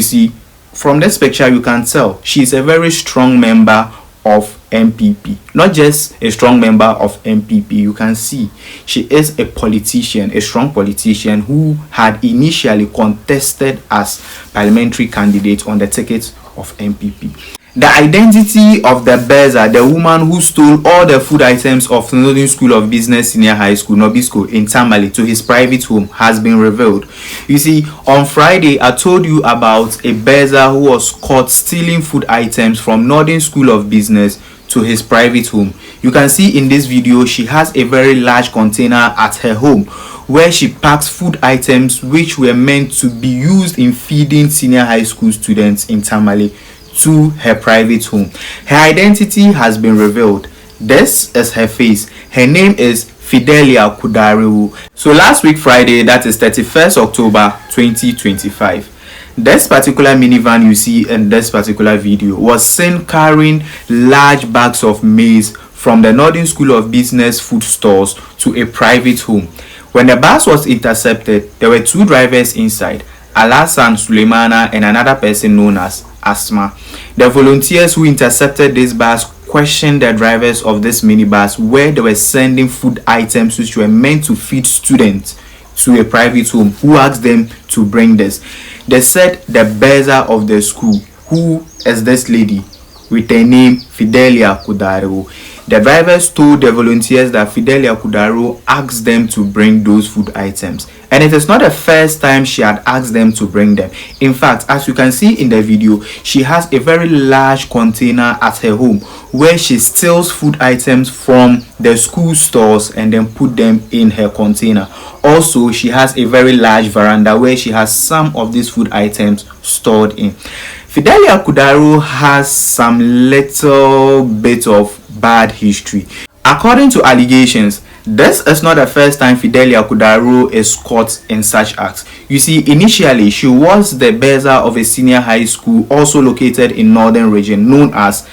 You see, from this picture you can tell she's a very strong member of NPP. Not just a strong member of NPP, you can see she is a politician, a strong politician who had initially contested as parliamentary candidate on the ticket of NPP. The identity of the Bursar, the woman who stole all the food items of Northern School of Business Senior High School, NOBISCO, in Tamale to his private home, has been revealed. You see, on Friday, I told you about a Bursar who was caught stealing food items from Northern School of Business to his private home. You can see in this video, she has a very large container at her home where she packs food items which were meant to be used in feeding senior high school students in Tamale to her private home. Her identity has been revealed. This is her face. Her name is Fedelia Kudaariwo. So last week Friday, that is 31st October 2025, this particular minivan you see in this particular video was seen carrying large bags of maize from the Northern School of Business food stores to a private home. When the bus was intercepted, there were two drivers inside, Alhassan, Sulemana, and another person known as Asma. The volunteers who intercepted this bus questioned the drivers of this minibus where they were sending food items which were meant to feed students to a private home, who asked them to bring this. They said the Bursar of the school, who is this lady with the name Fedelia Kudaariwo. The drivers told the volunteers that Fedelia Kudaariwo asked them to bring those food items, and it is not the first time she had asked them to bring them. In fact, as you can see in the video, she has a very large container at her home where she steals food items from the school stores and then put them in her container. Also, she has a very large veranda where she has some of these food items stored in. Fedelia Kudaariwo has some little bit of bad history. According to allegations, this is not the first time Fedelia Kudaariwo is caught in such acts. You see, initially she was the Bursar of a senior high school also located in northern region known as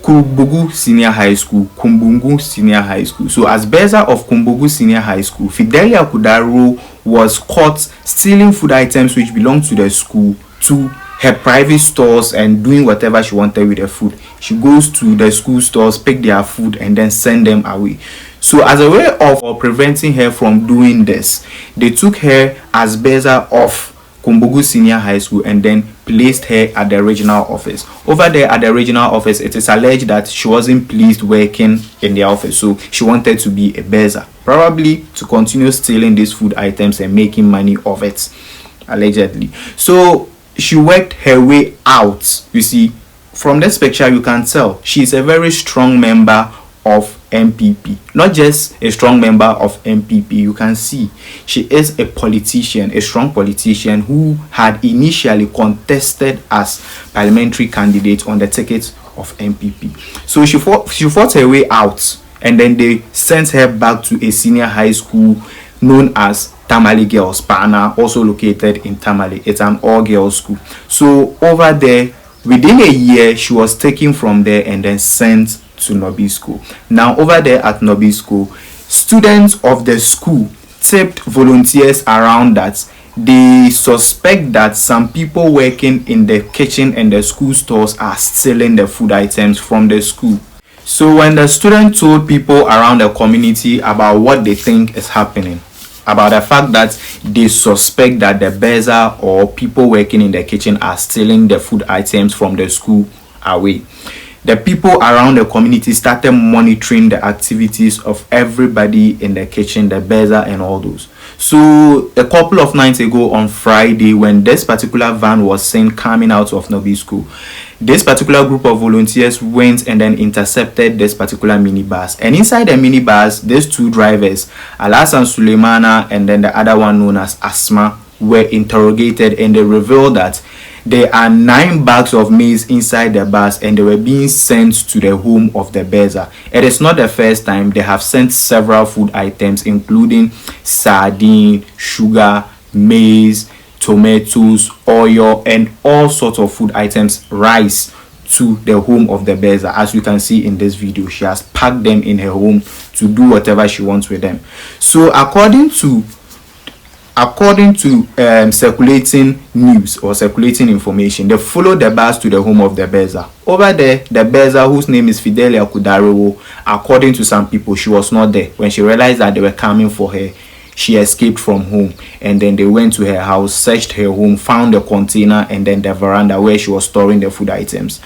Kumbungu Senior High School. So as Bursar of Kumbungu Senior High School, Fedelia Kudaariwo was caught stealing food items which belonged to the school to her private stores and doing whatever she wanted with the food. She goes to the school stores, pick their food, and then send them away. So as a way of preventing her from doing this, they took her as Bursar of Kumbungu Senior High School and then placed her at the regional office. Over there at the regional office, it is alleged that she wasn't pleased working in the office, so she wanted to be a Bursar, probably to continue stealing these food items and making money of it, allegedly. So she worked her way out. You see, from this picture you can tell she's a very strong member of NPP. Not just a strong member of NPP, you can see she is a politician, a strong politician who had initially contested as parliamentary candidate on the ticket of NPP. So she fought her way out, and then they sent her back to a senior high school known as Tamale Girls Pana, also located in Tamale. It's an all-girls school. So over there, within a year, she was taken from there and then sent to NOBISCO. Now over there at NOBISCO, students of the school tipped volunteers around that they suspect that some people working in the kitchen and the school stores are stealing the food items from the school. So when the student told people around the community about what they think is happening, about the fact that they suspect that the Bursar or people working in the kitchen are stealing the food items from the school away, the people around the community started monitoring the activities of everybody in the kitchen, the Bursar and all those. So a couple of nights ago on Friday, when this particular van was seen coming out of NOBISCO, this particular group of volunteers went and then intercepted this particular minibus. And inside the minibus, these two drivers, Alhassan, Sulemana, and then the other one known as Asma, were interrogated, and they revealed that there are 9 bags of maize inside the bus and they were being sent to the home of the Bursar. It is not the first time. They have sent several food items including sardine, sugar, maize, tomatoes, oil, and all sorts of food items, rice, to the home of the Bursar. As you can see in this video, she has packed them in her home to do whatever she wants with them. So according to according to circulating news or circulating information, they followed the bus to the home of the Bursar. Over there, the Bursar, whose name is Fedelia Kudaariwo, according to some people, she was not there. When she realized that they were coming for her, she escaped from home, and then they went to her house, searched her home, found the container and then the veranda where she was storing the food items.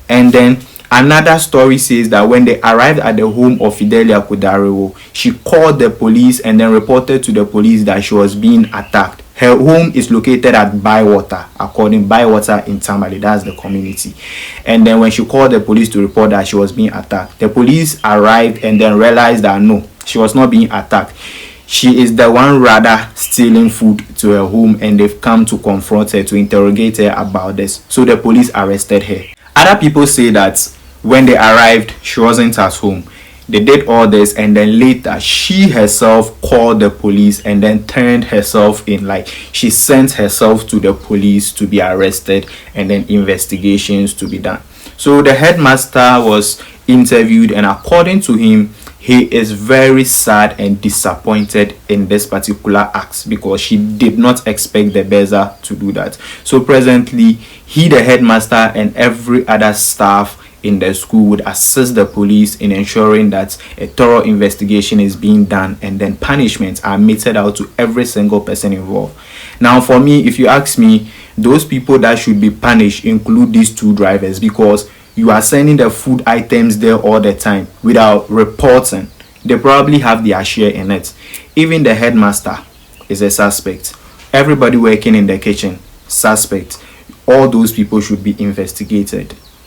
And then another story says that when they arrived at the home of Fedelia Kudaariwo, she called the police and then reported to the police that she was being attacked. Her home is located at Bywater, according Bywater in Tamale, that's the community. And then when she called the police to report that she was being attacked, the police arrived and then realized that no, she was not being attacked. She is the one rather stealing food to her home, and they've come to confront her, to interrogate her about this. So the police arrested her. Other people say that when they arrived, she wasn't at home. They did all this, and then later she herself called the police and then turned herself in, like she sent herself to the police to be arrested and then investigations to be done. So the headmaster was interviewed, and according to him, he is very sad and disappointed in this particular act because she did not expect the Bursar to do that. So presently, he, the headmaster, and every other staff in the school would assist the police in ensuring that a thorough investigation is being done, and then punishments are meted out to every single person involved. Now, for me, if you ask me, those people that should be punished include these two drivers, because you are sending the food items there all the time without reporting. They probably have their share in it. Even the headmaster is a suspect. Everybody working in the kitchen, suspect. All those people should be investigated.